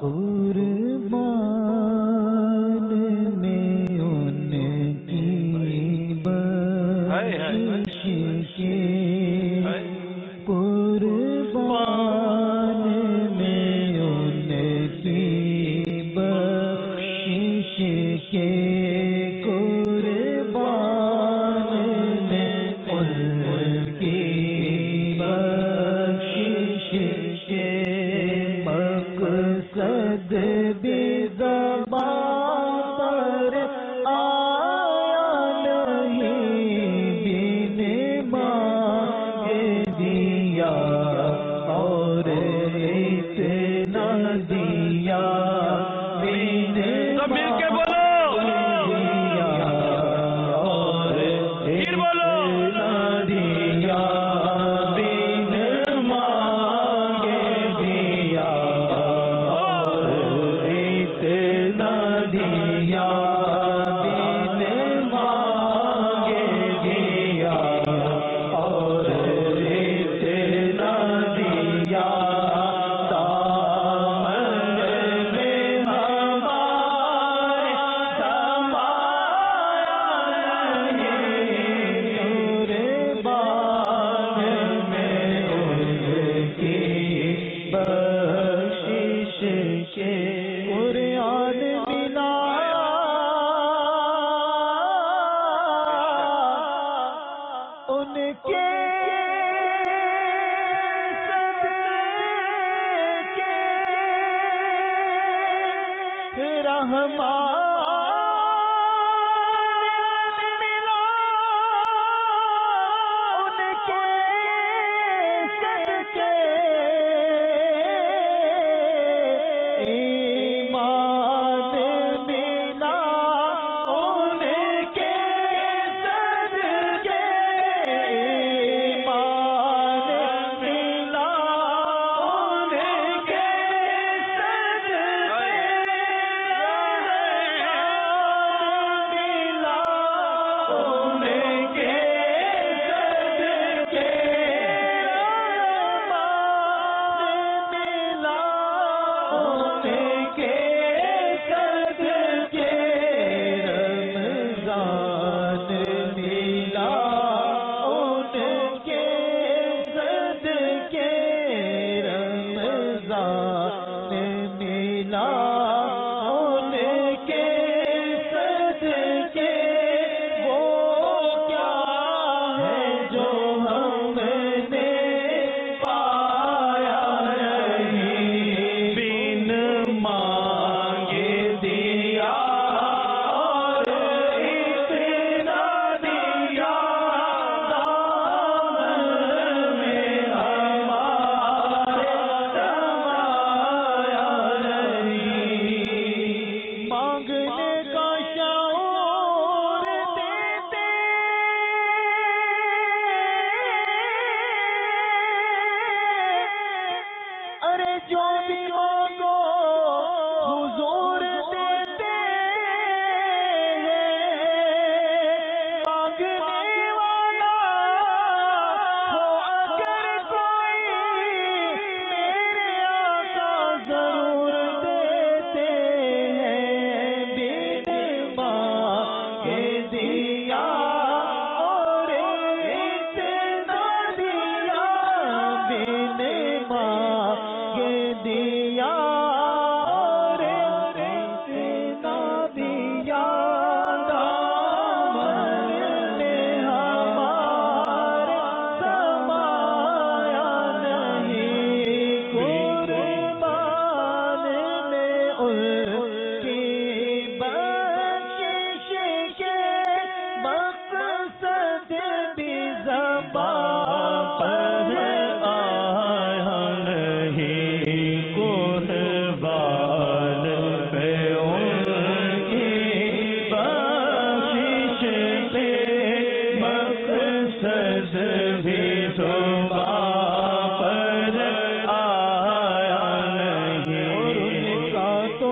قربان میں ان کی بخشش کے، قربان میں ان کی بخشش کے، قربان میں ان کی بخشش کے، مقصد بھی زبان پر آیا نہیں، بن مانگ دیا اور اتنا دیا، بن مانگ دیا اور اتنا دیا، بن مانگ دیا اور اتنا دیا، بن مانگ دیا اور اتنا دیا، دامن میں ہمارے سمایا نہیں، قربان میں ان کی بخشش کے، قرآن ملا ان کے صدقے، رحمان ملا ان کے صدقے، ایمان ملا ان کے صدقے، ایمان ملا ان کے صدقے، ملا ان کے صدقے، ملا ان کے صدقے، رمضان ملا ان کے صدقے، رمضان ملا ان کے صدقے، وہ کیا ہے جو ہم نے پایا نہیں، بن مانگ دیا اور اتنا دیا، دامن میں ہمارے سمایا نہیں، مانگنے کا شعور دیتے، ارے جو بھی مانگو حضور دیتے ہیں، مانگنے والا ہو اگر کوئی میرے آقا ضرور دیتے ہیں، بن مانگ دیا اور اتنا دیا، بن مانگ دیا اور اتنا دیا، دامن میں ہمارے سمایا نہیں، قربان میں ان کی بخشش کے، مقصد بھی زبان پر آیا نہیں، قربان میں ان کی بخشش کے، مقصد بھی زبان پر آیا نہیں، اور ان کا تو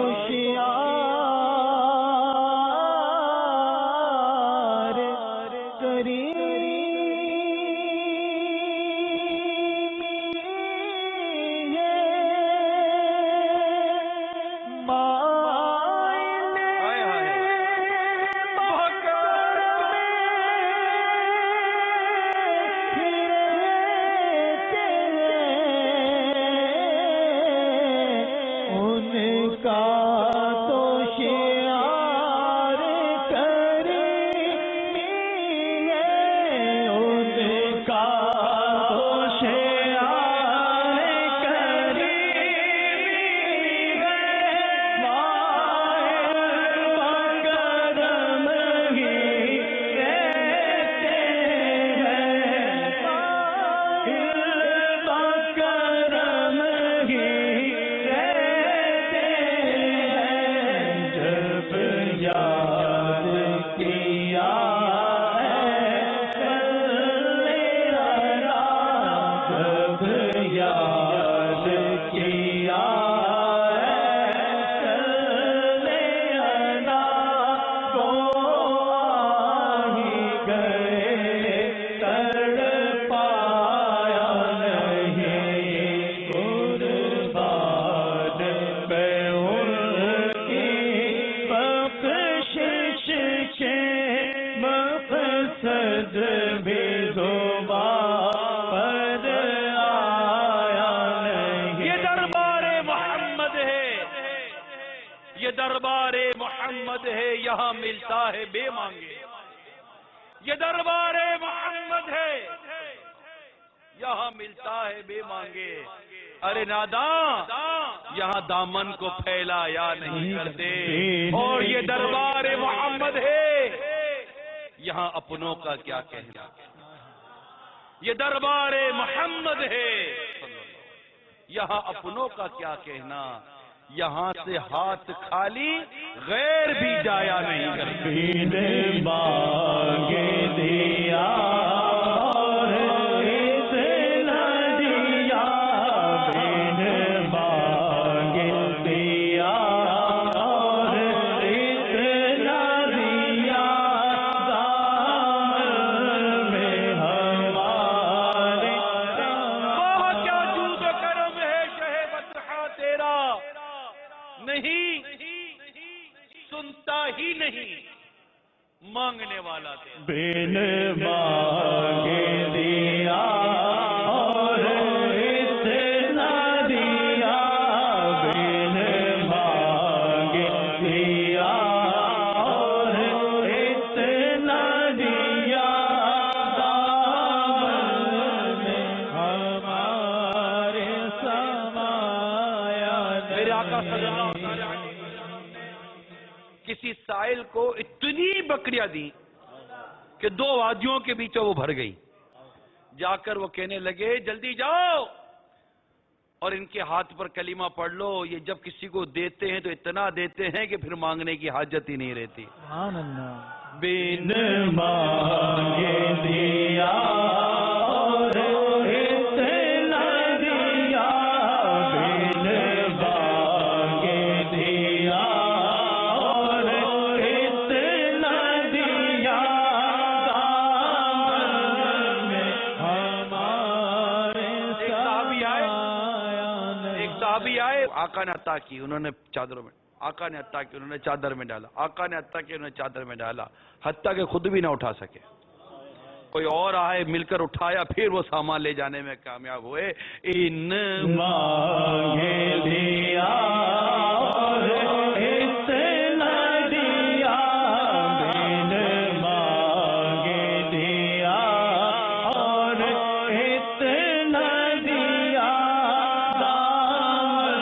یہ دربار محمد ہے یہاں ملتا ہے بے مانگے، یہ دربار محمد ہے یہاں ملتا ہے بے مانگے، ارے ناداں یہاں دامن کو پھیلایا نہیں کرتے، اور یہ دربار محمد ہے یہاں اپنوں کا کیا کہنا، یہ دربار محمد ہے یہاں اپنوں کا کیا کہنا، یہاں سے ہاتھ خالی غیر بھی جایا نہیں کرتے۔ بین مانگے دیا اور اتنا دیا، بین مانگے دیا اور اتنا دیا، دامن میں ہمارے کیا جود و کرم ہے شہ بطحا تیرا، نہیں سنتا ہی نہیں مانگنے والا تیرا۔ بین مانگے دیا اور اتنا دیا، بین مانگے دیا اور اتنا دیا، دامن میں ہمارے سمایا میرے آقا صلی اللہ علیہ وسلم کسی سائل کو اتنی بکریاں دی کہ 2 وادیوں کے بیچ وہ بھر گئی، جا کر وہ کہنے لگے جلدی جاؤ اور ان کے ہاتھ پر کلمہ پڑھ لو، یہ جب کسی کو دیتے ہیں تو اتنا دیتے ہیں کہ پھر مانگنے کی حاجت ہی نہیں رہتی۔ سبحان اللہ۔ بین مانگے دیا اور اتنا دیا، بین مانگے دیا اور اتنا دیا، دامن میں ہمارے ایک صحابی آئے، آقا نے عطا کی، انہوں نے چادروں میں، آقا نے عطا کی، انہوں نے چادر میں ڈالا، آقا نے عطا کی، انہوں نے چادر میں ڈالا، حتیٰ کہ خود بھی نہ اٹھا سکے، کوئی اور آئے مل کر اٹھایا، پھر وہ سامان لے جانے میں کامیاب ہوئے۔ ان مانگے دیا اور اتنا دیا، بین مانگے دیا اور اتنا دیا، دامن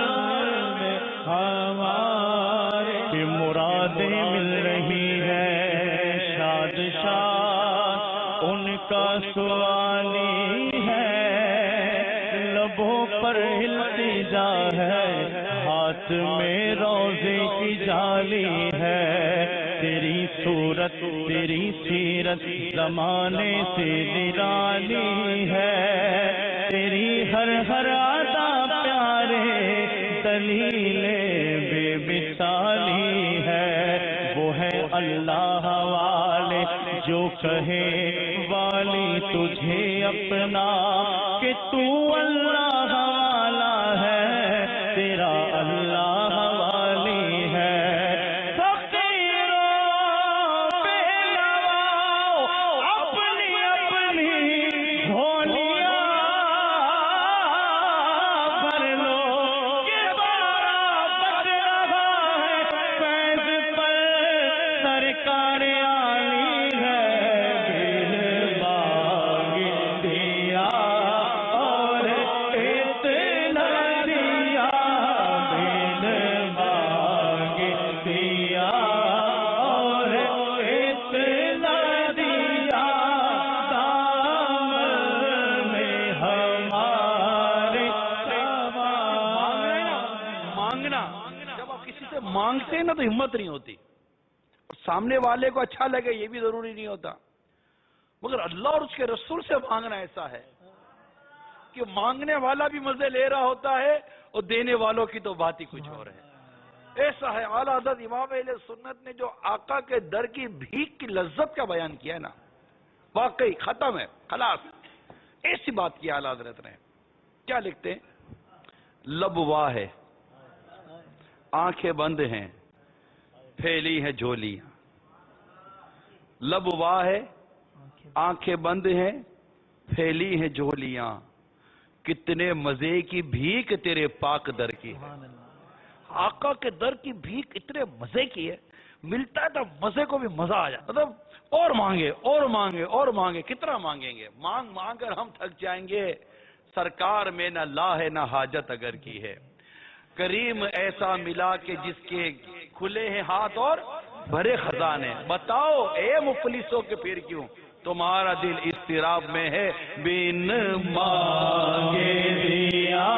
میں ہمارے مرادیں مل رہی ہے، شاد شاد ان کا سوالی ہے، لبوں پر التجا ہے، ہاتھ میں روزے کی جالی ہے، تیری صورت تیری سیرت زمانے سے نرالی ہے، تیری ہر ادا پیارے دلیل بے مثالی ہے، وہ ہے اللہ والے جو کہے والی تجھے اپنا، کہ تو اللہ والا ہے، تیرا اللہ والی ہے، فقیروں پہ لگاؤ اپنی اپنی جھولیاں بھر لو، کہ بارہ بج رہا ہے، فیض پر سرکار عالی ہے، بین مانگے دیا اور اتنا دیا، بین مانگے دیا اور اتنا دیا، دامن میں ہمارے مانگنا، جب آپ کسی سے مانگتے ہیں نا تو ہمت نہیں ہوتی، اور سامنے والے کو اچھا لگے یہ بھی ضروری نہیں ہوتا، مگر اللہ اور اس کے رسول سے مانگنا ایسا ہے کہ مانگنے والا بھی مزے لے رہا ہوتا ہے اور دینے والوں کی تو بات ہی کچھ اور ہے۔ ایسا ہے اعلیٰ حضرت امام اہل سنت نے جو آقا کے در کی بھیک کی لذت کا بیان کیا ہے نا، واقعی ختم ہے، خلاص ایسی بات کی اعلیٰ حضرت نے، کیا لکھتے ہیں؟ لب واہ ہے، آنکھیں بند ہیں، پھیلی ہیں جھولیاں، لب واہ ہے، آنکھیں بند ہیں، پھیلی ہیں جھولیاں، کتنے مزے کی بھیک تیرے پاک در کی ہے، آقا کے در کی بھیک اتنے مزے کی ہے، ملتا ہے تو مزے کو بھی مزہ آ جاتا، مطلب اور مانگے اور مانگے اور مانگے، کتنا مانگیں گے، مانگ مانگ کر ہم تھک جائیں گے۔ سرکار میں نہ لا ہے نہ حاجت اگر کی ہے، کریم ایسا ملا کہ جس کے کھلے ہیں ہاتھ اور بھرے خزانے۔ بتاؤ اے مفلسوں کے پھر کیوں تمہارا دل اضطراب میں ہے، بن مانگے دیا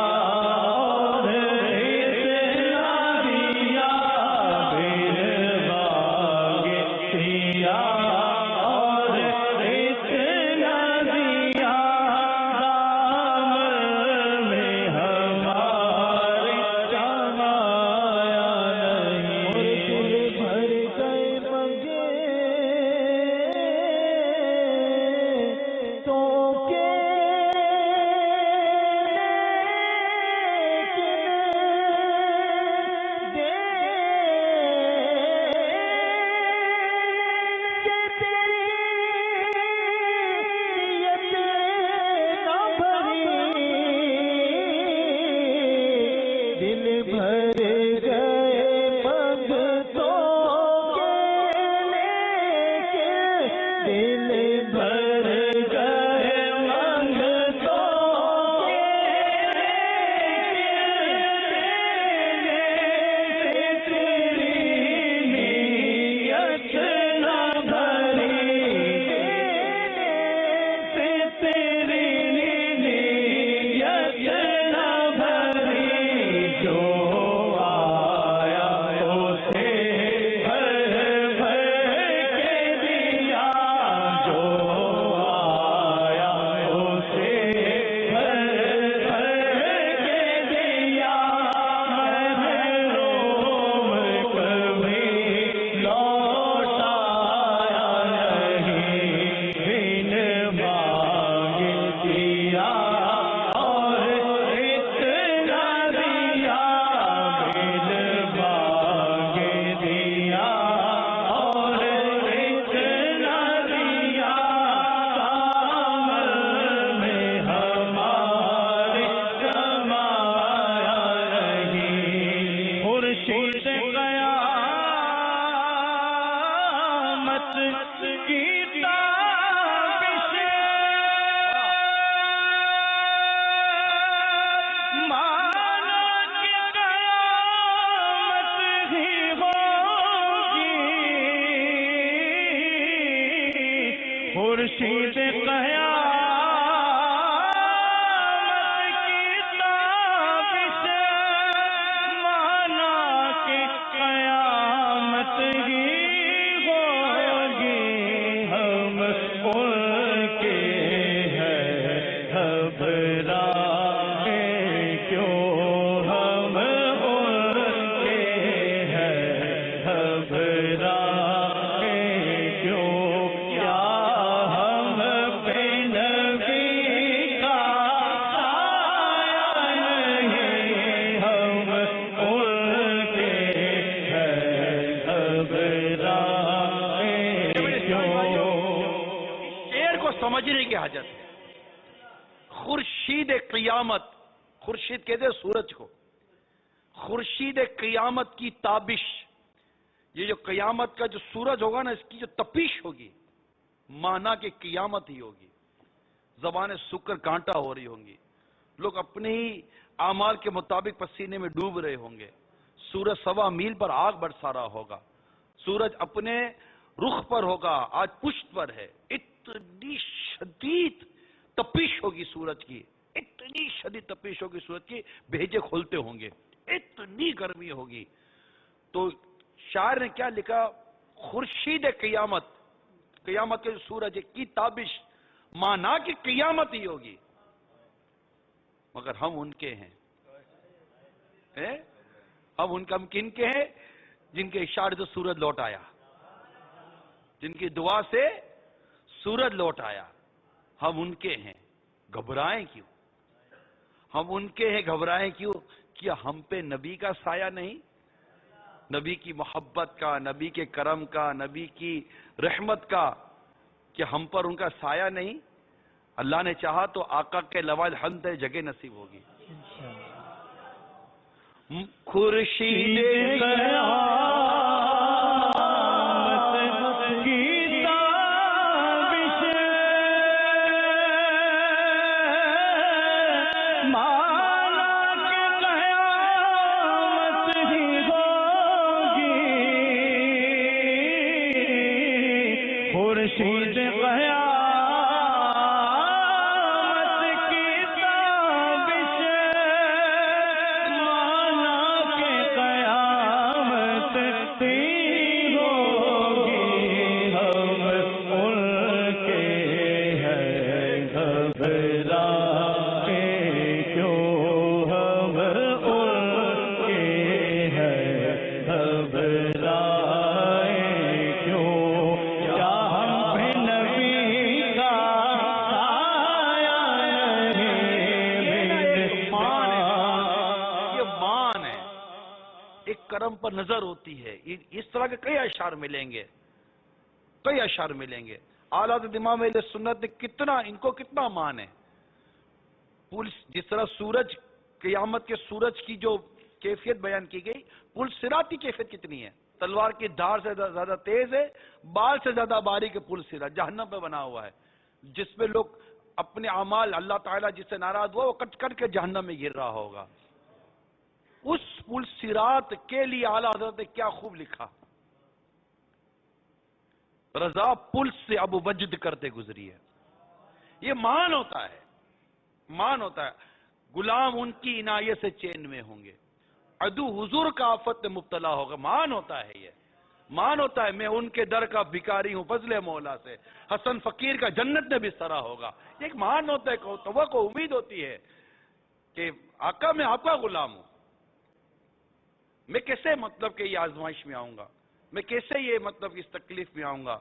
خورشید قیامت کی تابش مانا کہ قیامت ہی ہوگی، ہم ان کے ہیں گھبرائے کیوں، ہم ان کے ہیں گھبرائے کیوں، کیا سمجھنے کی حاجت ہے۔ خورشید قیامت، خورشید کہتے ہیں سورج کو، خورشید قیامت کی تابش، یہ جو قیامت کا جو سورج ہوگا نا، اس کی جو تپش ہوگی، مانا کہ قیامت ہی ہوگی، زبانیں سکھ کر کانٹا ہو رہی ہوں گی، لوگ اپنے ہی اعمال کے مطابق پسینے میں ڈوب رہے ہوں گے، سورج 1.25 میل پر آگ برسا رہا ہوگا، سورج اپنے رخ پر ہوگا، آج پشت پر ہے، اتنی شدید تپش ہوگی سورج کی، اتنی شدید تپش ہوگی سورج کی، بھیجے کھولتے ہوں گے، اتنی گرمی ہوگی۔ تو شاعر نے کیا لکھا؟ خورشید قیامت، قیامت کے سورج کی تابش مانا کہ قیامت ہی ہوگی، مگر ہم ان کے ہیں، ہم کن کے ہیں؟ جن کے اشارے سے سورج لوٹ آیا، جن کی دعا سے سورج لوٹ آیا، ہم ان کے ہیں، گھبرائیں کیوں؟ ہم ان کے ہیں، گھبرائیں کیوں؟ کیا ہم پہ نبی کا سایہ نہیں؟ نبی کی محبت کا، نبی کے کرم کا، نبی کی رحمت کا، کیا ہم پر ان کا سایہ نہیں؟ اللہ نے چاہا تو آقا کے لوائل حمد جگہ نصیب ہوگی، خورشید قیامت کی تابش مانا کہ قیامت ہی ہوگی خورشید کرم پر نظر ہوتی ہے. اس طرح کے کئی اشعار ملیں گے، کئی اشعار ملیں گے. اعلیٰ حضرت امام اہل سنت نے کتنا ان کو کتنا مان ہے. جس طرح سورج قیامت کے سورج کی جو کیفیت بیان کی گئی، پل صراط کی کیفیت کتنی ہے؟ تلوار کی دھار سے زیادہ تیز ہے، بال سے زیادہ باریک ہے. پل صراط جہنم پہ بنا ہوا ہے، جس پہ لوگ اپنے اعمال اللہ تعالیٰ جس سے ناراض ہوا وہ کٹ کر کے جہنم میں گر رہا ہوگا. اس پل صراط کے لیے اعلیٰ حضرت نے کیا خوب لکھا. رضا پل سے ابو وجد کرتے گزری ہے. یہ مان ہوتا ہے، مان ہوتا ہے. غلام ان کی عنایت سے چین میں ہوں گے، عدو حضور کا آفت میں مبتلا ہوگا. مان ہوتا ہے، یہ مان ہوتا ہے. میں ان کے در کا بھکاری ہوں فضل مولا سے، حسن فقیر کا جنت میں بسترا ہوگا. یہ ایک مان ہوتا ہے، توقع امید ہوتی ہے کہ آقا میں آپ کا غلام ہوں. میں کیسے مطلب کہ یہ آزمائش میں آؤں گا، میں کیسے یہ مطلب اس تکلیف میں آؤں گا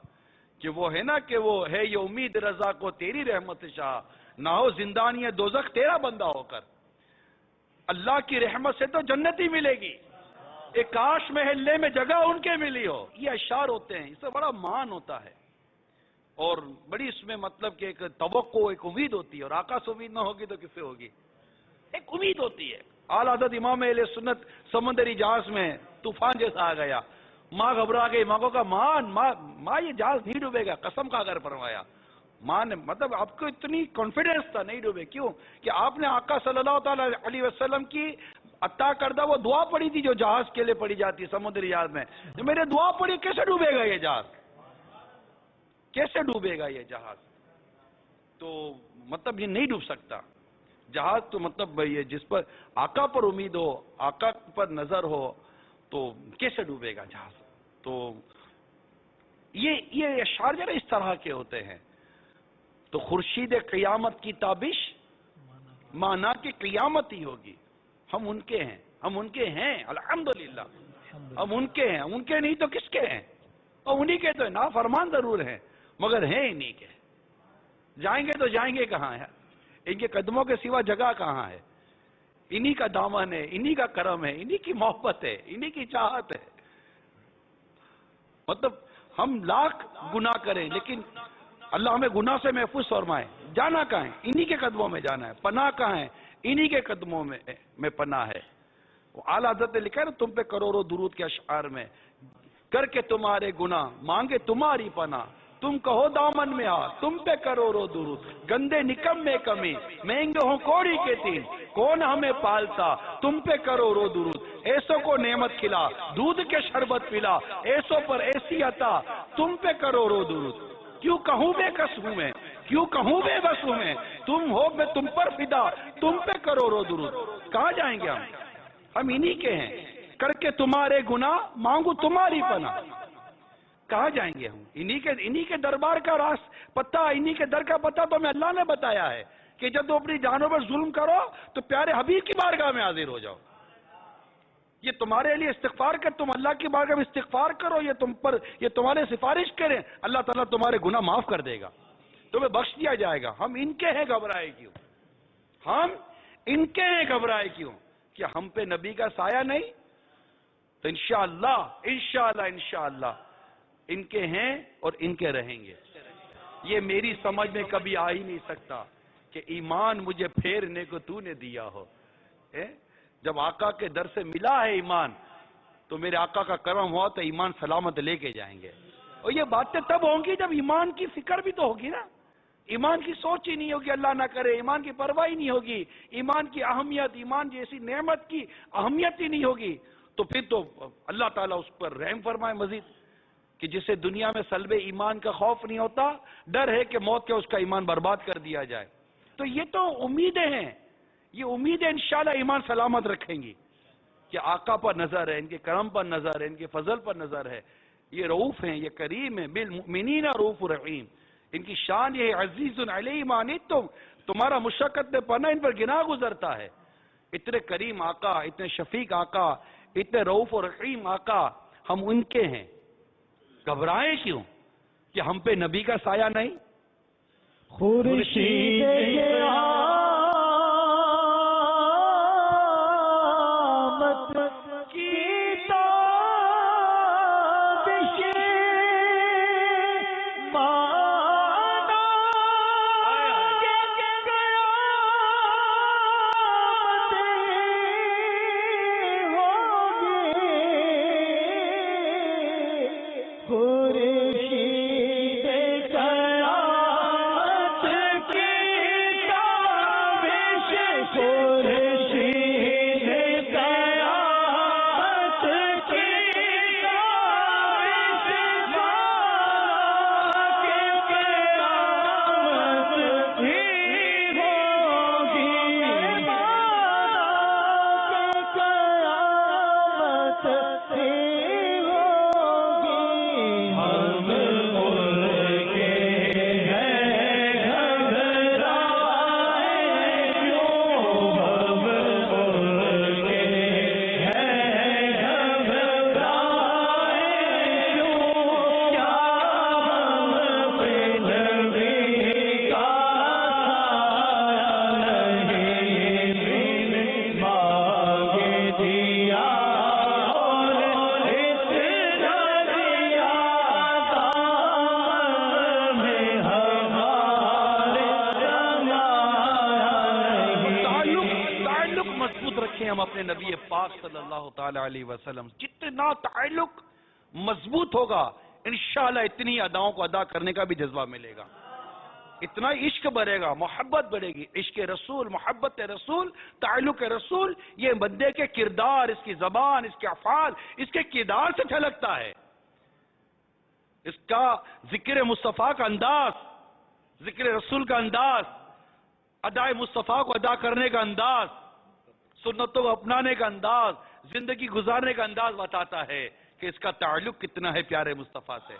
کہ وہ ہے نا کہ وہ ہے یہ امید رضا کو تیری رحمت شاہ، نہ ہو زندانی دوزخ تیرا بندہ ہو کر. اللہ کی رحمت سے تو جنت ہی ملے گی، ایک کاش محلے میں جگہ ان کے ملی ہو. یہ اشعار ہوتے ہیں، اس سے بڑا مان ہوتا ہے اور بڑی اس میں مطلب کہ ایک توقع، ایک امید ہوتی ہے. اور آقا سے امید نہ ہوگی تو کس سے ہوگی؟ ایک امید ہوتی ہے. اعلیٰ حضرت امام اہل سنت سمندری جہاز میں طوفان جیسا آ گیا، ماں گھبرا گئی. ماں کو کہا ماں یہ جہاز نہیں ڈوبے گا، قسم کھا کر فرمایا. ماں نے مطلب آپ کو اتنی کانفیڈنس تھا نہیں ڈوبے. کیوں کہ آپ نے آقا صلی اللہ تعالی علیہ وسلم کی عطا کردہ وہ دعا پڑھی تھی جو جہاز کے لیے پڑھی جاتی ہے سمندری جہاز میں. جو میں نے دعا پڑھی، کیسے ڈوبے گا یہ جہاز، کیسے ڈوبے گا یہ جہاز؟ تو مطلب یہ نہیں ڈوب سکتا جہاز. تو مطلب یہ جس پر آقا پر امید ہو، آقا پر نظر ہو، تو کیسے ڈوبے گا جہاز؟ تو یہ اشعار جو اس طرح کے ہوتے ہیں. تو خورشید قیامت کی تابش مانا کہ قیامت ہی ہوگی. ہم ان کے ہیں، ہم ان کے ہیں الحمدللہ. ہم ان کے ہیں، ان کے نہیں تو کس کے ہیں؟ اور انہی کے تو نافرمان ضرور ہیں مگر ہیں انہی کے. جائیں گے تو جائیں گے کہاں ہے؟ ان کے قدموں کے سوا جگہ کہاں ہے؟ انہی کا دامن ہے، انہی کا کرم ہے، انہی کی محبت ہے، انہی کی چاہت ہے. مطلب ہم لاکھ گناہ کریں لیکن اللہ ہمیں گناہ سے محفوظ فرمائے. جانا کہاں ہے؟ انہی کے قدموں میں جانا ہے. پناہ کہاں ہے؟ انہی کے قدموں میں پناہ ہے. وہ اعلیٰ حضرت نے لکھا ہے نا تم پہ کروڑوں درود کے اشعار میں، کر کے تمہارے گناہ مانگے تمہاری پناہ، تم کہو دامن میں آ تم پہ کروڑوں درود، گندے نکم میں کمی مہنگے ہوں کوڑی کے تین، کون ہمیں پالتا تم پہ کروڑوں درود، ایسوں کو نعمت کھلا دودھ کے شربت پلا، ایسوں پر ایسی عطا تم پہ کروڑوں درود. کیوں کہوں بے کس ہوں میں، کیوں کہوں بے بس ہوں میں، تم ہو میں تم پر فدا تم پہ کروڑوں درود. کہاں جائیں گے ہم انہی کے ہیں. کر کے تمہارے گناہ مانگو تمہاری پناہ. کہاں جائیں گے ہم؟ انہی کے دربار کا پتہ، انہی کے در کا پتہ تو ہمیں اللہ نے بتایا ہے کہ جب تم اپنی جانوں پر ظلم کرو تو پیارے حبیب کی بارگاہ میں حاضر ہو جاؤ. یہ تمہارے لیے استغفار کر، تم اللہ کی بارگاہ میں استغفار کرو، یہ تمہارے سفارش کریں، اللہ تعالیٰ تمہارے گناہ معاف کر دے گا، تمہیں بخش دیا جائے گا. ہم ان کے ہیں گھبرائے کیوں؟ ہم ان کے ہیں گھبرائے کیوں؟ کیا ہم پہ نبی کا سایہ نہیں؟ تو انشاءاللہ ان کے ہیں اور ان کے رہیں گے. یہ میری سمجھ میں کبھی آ ہی نہیں سکتا کہ ایمان مجھے پھیرنے کو تو نے دیا ہو. جب آقا کے در سے ملا ہے ایمان تو میرے آقا کا کرم ہوا تو ایمان سلامت لے کے جائیں گے. اور یہ باتیں تب ہوں گی جب ایمان کی فکر بھی تو ہوگی نا. ایمان کی سوچ ہی نہیں ہوگی، اللہ نہ کرے ایمان کی پرواہ ہی نہیں ہوگی، ایمان کی اہمیت، ایمان جیسی نعمت کی اہمیت ہی نہیں ہوگی، تو پھر تو اللہ تعالیٰ اس پر رحم فرمائے مزید کہ جسے دنیا میں سلب ایمان کا خوف نہیں ہوتا، ڈر ہے کہ موت کے اس کا ایمان برباد کر دیا جائے. تو یہ تو امیدیں ہیں، یہ امیدیں انشاءاللہ ایمان سلامت رکھیں گی کہ آقا پر نظر ہے، ان کے کرم پر نظر ہے، ان کے فضل پر نظر ہے. یہ رؤوف ہیں، یہ کریم ہیں، بالمؤمنین رؤوف رحیم. ان کی شان یہ ہے عزیز علیہ ما عنتم، تمہارا مشقت میں پڑنا ان پر گناہ گزرتا ہے. اتنے کریم آقا، اتنے شفیق آقا، اتنے رؤوف و رحیم آقا، ہم ان کے ہیں، گھبرائیں کیوں کہ ہم پہ نبی کا سایہ نہیں؟ خورشید قیامت کی تابش مانا کہ قیامت ہوگی. خورشید قیامت کی تابش، خورشید قیامت کی تابش مانا کہ قیامت ہی ہوگی، مانا کہ قیامت ہی ہوگی. ہم مرغے ہیں گھبرائے کیوں، ہم مرغے ہیں گھبرائے کیوں، کیا ہم پہ نبی کا نہیں مانگ دیا اور اتنا دیا دام میں ہمارے تعلق مضبوط رکھیں ہم اپنے نبی پاک صلی اللہ تعالی علیہ وسلم. جتنا تعلق مضبوط ہوگا انشاءاللہ اتنی اداؤں کو ادا کرنے کا بھی جذبہ ملے گا، اتنا عشق بڑھے گا، محبت بڑھے گی. عشق رسول، محبت رسول، تعلق رسول، یہ بندے کے کردار، اس کی زبان، اس کے افعال، اس کے کردار سے جھلکتا ہے. اس کا ذکر مصطفیٰ کا انداز، ذکر رسول کا انداز، ادائے مصطفیٰ کو ادا کرنے کا انداز، سنتوں کو اپنانے کا انداز، زندگی گزارنے کا انداز بتاتا ہے کہ اس کا تعلق کتنا ہے پیارے مصطفیٰ سے،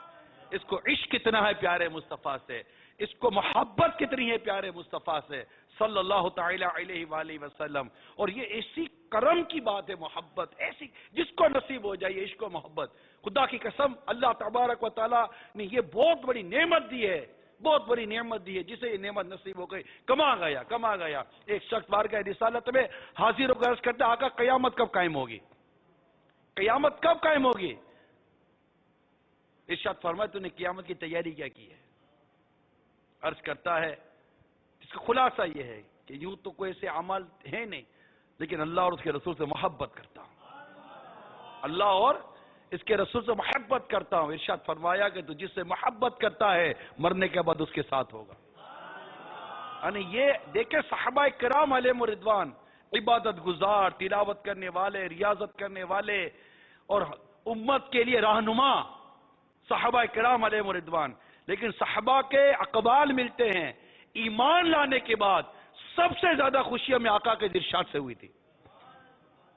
اس کو عشق کتنا ہے پیارے مصطفیٰ سے، اس کو محبت کتنی ہے پیارے مصطفیٰ سے صلی اللہ تعالی علیہ وآلہ وسلم. اور یہ ایسی کرم کی بات ہے، محبت ایسی جس کو نصیب ہو جائے عشق و محبت. خدا کی قسم اللہ تبارک و تعالی نے یہ بہت بڑی نعمت دی ہے، بہت بڑی نعمت دی ہے. جسے یہ نعمت نصیب ہو گئی کما گیا. ایک شخص بار کا رسالت میں حاضر و عرض کرتے آقا قیامت کب قائم ہوگی، قیامت کب قائم ہوگی؟ ارشاد فرمایا تو نے قیامت کی تیاری کیا کی ہے؟ عرض کرتا ہے اس کا خلاصہ یہ ہے کہ یوں تو کوئی ایسے عمل ہے نہیں، لیکن اللہ اور اس کے رسول سے محبت کرتا ہوں، اللہ اور اس کے رسول سے محبت کرتا ہوں. ارشاد فرمایا کہ تو جس سے محبت کرتا ہے مرنے کے بعد اس کے ساتھ ہوگا. یعنی یہ دیکھیں صحابہ کرام علیہ رضوان، عبادت گزار، تلاوت کرنے والے، ریاضت کرنے والے اور امت کے لیے رہنما صحابہ کرام علیہ رضوان. لیکن صحابہ کے اقبال ملتے ہیں ایمان لانے کے بعد سب سے زیادہ خوشی ہمیں آقا کے ارشاد سے ہوئی تھی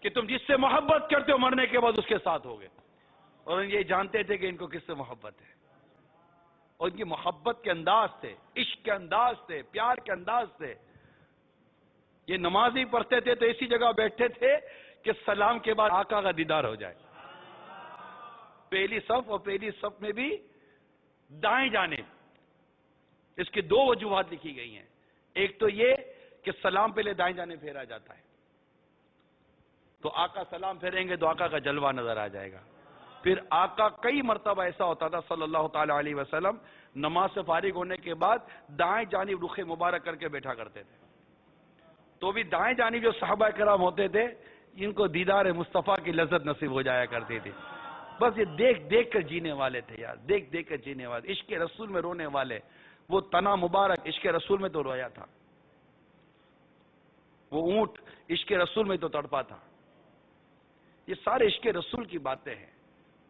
کہ تم جس سے محبت کرتے ہو مرنے کے بعد اس کے ساتھ ہوگے. اور یہ جانتے تھے کہ ان کو کس سے محبت ہے، اور ان کی محبت کے انداز سے، عشق کے انداز سے، پیار کے انداز سے. یہ نماز ہی پڑھتے تھے تو ایسی جگہ بیٹھتے تھے کہ سلام کے بعد آقا کا دیدار ہو جائے. پہلی صف اور پہلی صف میں بھی دائیں جانب، اس کی دو وجوہات لکھی گئی ہیں. ایک تو یہ کہ سلام پہلے دائیں جانب پھیرا جاتا ہے، تو آقا سلام پھیریں گے تو آقا کا جلوہ نظر آ جائے گا. پھر آقا کئی مرتبہ ایسا ہوتا تھا صلی اللہ تعالی علیہ وسلم نماز سے فارغ ہونے کے بعد دائیں جانب رخ مبارک کر کے بیٹھا کرتے تھے. تو بھی دائیں جانب جو صحابہ کرام ہوتے تھے ان کو دیدار مصطفیٰ کی لذت نصیب ہو جایا کرتی تھی. بس یہ دیکھ دیکھ کر جینے والے تھے یار, دیکھ دیکھ کر جینے والے, عشق رسول میں رونے والے. وہ تنا مبارک عشق رسول میں تو رویا تھا, وہ اونٹ عشق رسول میں تو تڑپا تھا. یہ سارے عشق رسول کی باتیں ہیں.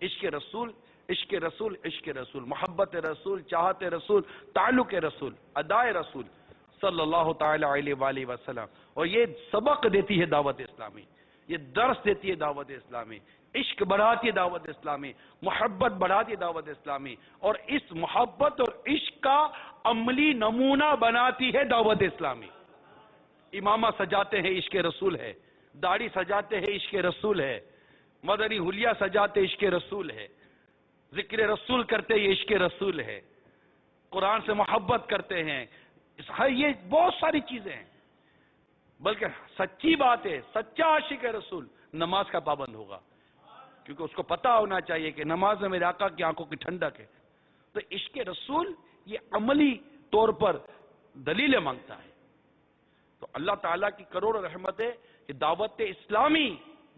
عشق رسول, عشق رسول, عشق رسول, محبت رسول, چاہت رسول, تعلق رسول, ادائے رسول صلی اللہ تعالی علیہ وآلہ وسلم. اور یہ سبق دیتی ہے دعوت اسلامی, یہ درس دیتی ہے دعوت اسلامی. عشق بڑھاتی ہے دعوت اسلامی, محبت بڑھاتی ہے دعوت اسلامی, اور اس محبت اور عشق کا عملی نمونہ بناتی ہے دعوت اسلامی. امامہ سجاتے ہیں عشق رسول ہے, داڑھی سجاتے ہیں عشق رسول ہے, مدنی حلیہ سجاتے عشق رسول ہے, ذکر رسول کرتے یہ عشق رسول ہے, قرآن سے محبت کرتے ہیں. یہ بہت ساری چیزیں ہیں. بلکہ سچی بات ہے, سچا عاشق رسول نماز کا پابند ہوگا, کیونکہ اس کو پتا ہونا چاہیے کہ نماز میں میرے آقا کی آنکھوں کی ٹھنڈک ہے. تو عشق رسول یہ عملی طور پر دلیلیں مانگتا ہے. تو اللہ تعالیٰ کی کروڑ رحمت ہے کہ دعوت اسلامی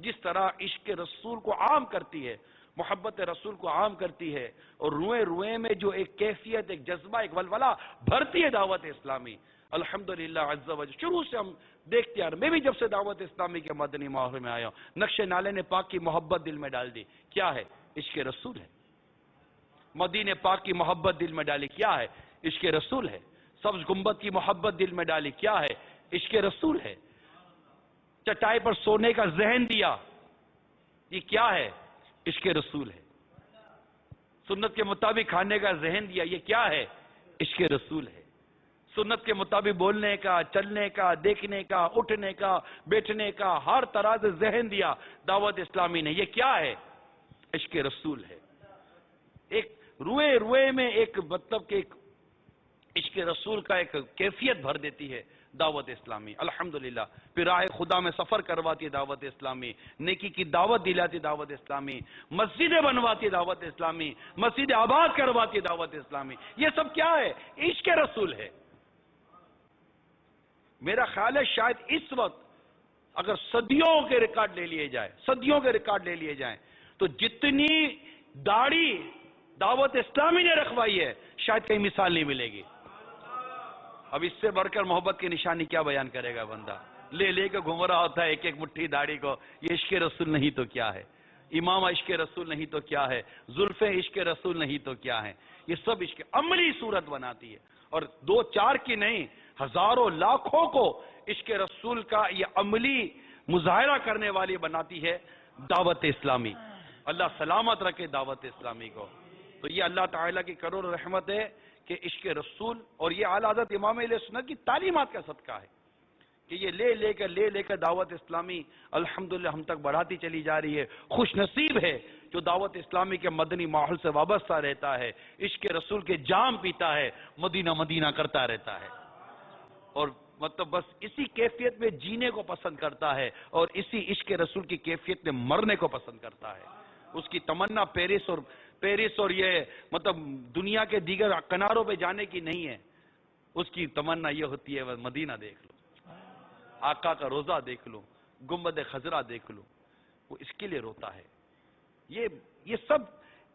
جس طرح عشق رسول کو عام کرتی ہے, محبت رسول کو عام کرتی ہے, اور روئے روئے میں جو ایک کیفیت, ایک جذبہ, ایک ولولہ بھرتی ہے دعوت اسلامی. الحمدللہ عز و جل شروع سے ہم دیکھتے ہیں. میں بھی جب سے دعوت اسلامی کے مدنی ماحول میں آیا ہوں, نقش نالے نے پاک کی محبت دل میں ڈال دی. کیا ہے؟ عشق رسول ہے. مدینے پاک کی محبت دل میں ڈالی. کیا ہے؟ عشق رسول ہے. سبز گنبد کی محبت دل میں ڈالی. کیا ہے؟ عشق رسول ہے. چٹائی پر سونے کا ذہن دیا. یہ کیا ہے؟ عشق رسول ہے. سنت کے مطابق کھانے کا ذہن دیا. یہ کیا ہے؟ عشق رسول ہے. سنت کے مطابق بولنے کا, چلنے کا, دیکھنے کا, اٹھنے کا, بیٹھنے کا, ہر طرح سے ذہن دیا دعوت اسلامی نے. یہ کیا ہے؟ عشق رسول ہے. ایک روئے روئے میں ایک مطلب کہ ایک عشق رسول کا ایک کیفیت بھر دیتی ہے دعوت اسلامی. الحمدللہ. پھر راہ خدا میں سفر کرواتی ہے دعوت اسلامی, نیکی کی دعوت دلاتی دعوت اسلامی, مسجدیں بنواتی دعوت اسلامی, مسجد آباد کرواتی دعوت اسلامی. یہ سب کیا ہے؟ عشق رسول ہے. میرا خیال ہے شاید اس وقت اگر صدیوں کے ریکارڈ لے لیے جائیں, صدیوں کے ریکارڈ لے لیے جائیں, تو جتنی داڑھی دعوت اسلامی نے رکھوائی ہے شاید کہیں مثال نہیں ملے گی. اب اس سے بڑھ کر محبت کی نشانی کیا بیان کرے گا بندہ؟ لے لے کے گھوم رہا ہوتا ہے ایک ایک مٹھی داڑھی کو. یہ عشق رسول نہیں تو کیا ہے؟ امامہ عشق رسول نہیں تو کیا ہے؟ زلفیں عشق رسول نہیں تو کیا ہے؟ یہ سب عشق عملی صورت بناتی ہے. اور دو چار کی نہیں, ہزاروں لاکھوں کو عشق رسول کا یہ عملی مظاہرہ کرنے والی بناتی ہے دعوت اسلامی. اللہ سلامت رکھے دعوت اسلامی کو. تو یہ اللہ تعالیٰ کی کروڑ رحمت ہے کہ عشق رسول, اور یہ اعلیٰ حضرت امام اہل سنت کی تعلیمات کا صدقہ ہے کہ یہ لے لے کر دعوت اسلامی الحمدللہ ہم تک بڑھاتی چلی جا رہی ہے. خوش نصیب ہے جو دعوت اسلامی کے مدنی ماحول سے وابستہ رہتا ہے, عشق رسول کے جام پیتا ہے, مدینہ مدینہ کرتا رہتا ہے, اور مطلب بس اسی کیفیت میں جینے کو پسند کرتا ہے, اور اسی عشق رسول کی کیفیت میں مرنے کو پسند کرتا ہے. اس کی تمنا پیرس اور یہ مطلب دنیا کے دیگر کناروں پہ جانے کی نہیں ہے. اس کی تمنا یہ ہوتی ہے مدینہ دیکھ لو, آقا کا روزہ دیکھ لو, گنبد خضرا دیکھ لو. وہ اس کے لیے روتا ہے. یہ سب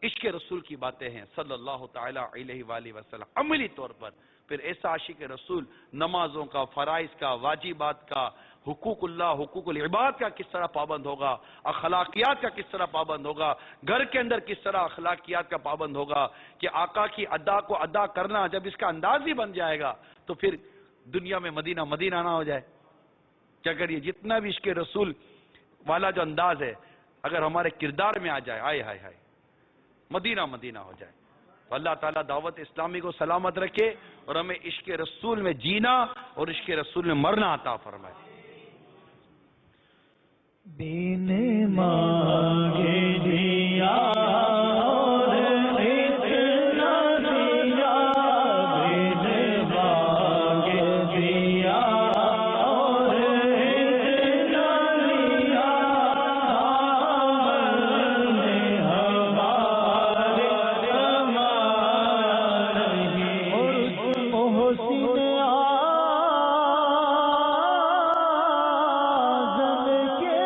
عشق رسول کی باتیں ہیں صلی اللہ تعالی علیہ وآلہ وسلم. عملی طور پر پھر ایسا عاشق رسول نمازوں کا, فرائض کا, واجبات کا, حقوق اللہ, حقوق العباد کا کس طرح پابند ہوگا, اخلاقیات کا کس طرح پابند ہوگا, گھر کے اندر کس طرح اخلاقیات کا پابند ہوگا, کہ آقا کی ادا کو ادا کرنا جب اس کا انداز ہی بن جائے گا تو پھر دنیا میں مدینہ مدینہ نہ ہو جائے. کہ اگر یہ جتنا بھی عشق رسول والا جو انداز ہے اگر ہمارے کردار میں آ جائے, آئے ہائے ہائے, مدینہ مدینہ ہو جائے. تو اللہ تعالیٰ دعوت اسلامی کو سلامت رکھے اور ہمیں عشق رسول میں جینا اور عشق رسول میں مرنا عطا فرمائے. دین مانگے دیا اور اتنا دیا, دین مانگے دیا اور اتنا دیا, ہمارے ہمارے محسن آزم کے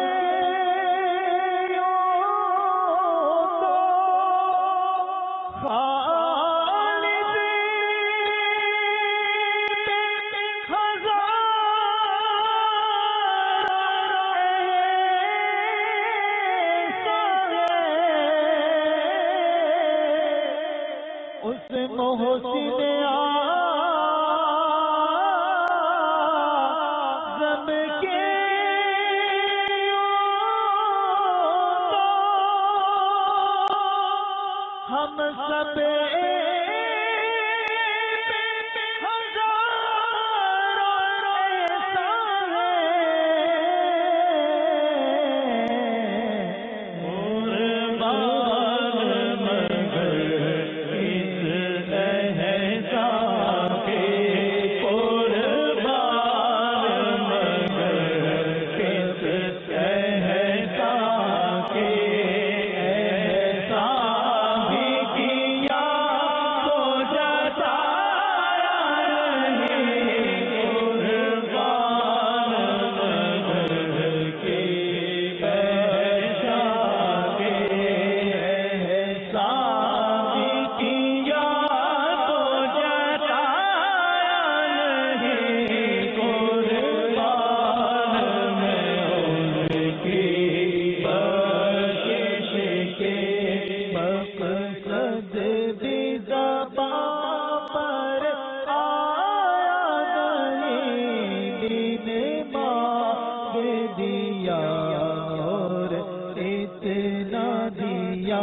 اس محسن آزم کے ہم سب اتنا دیا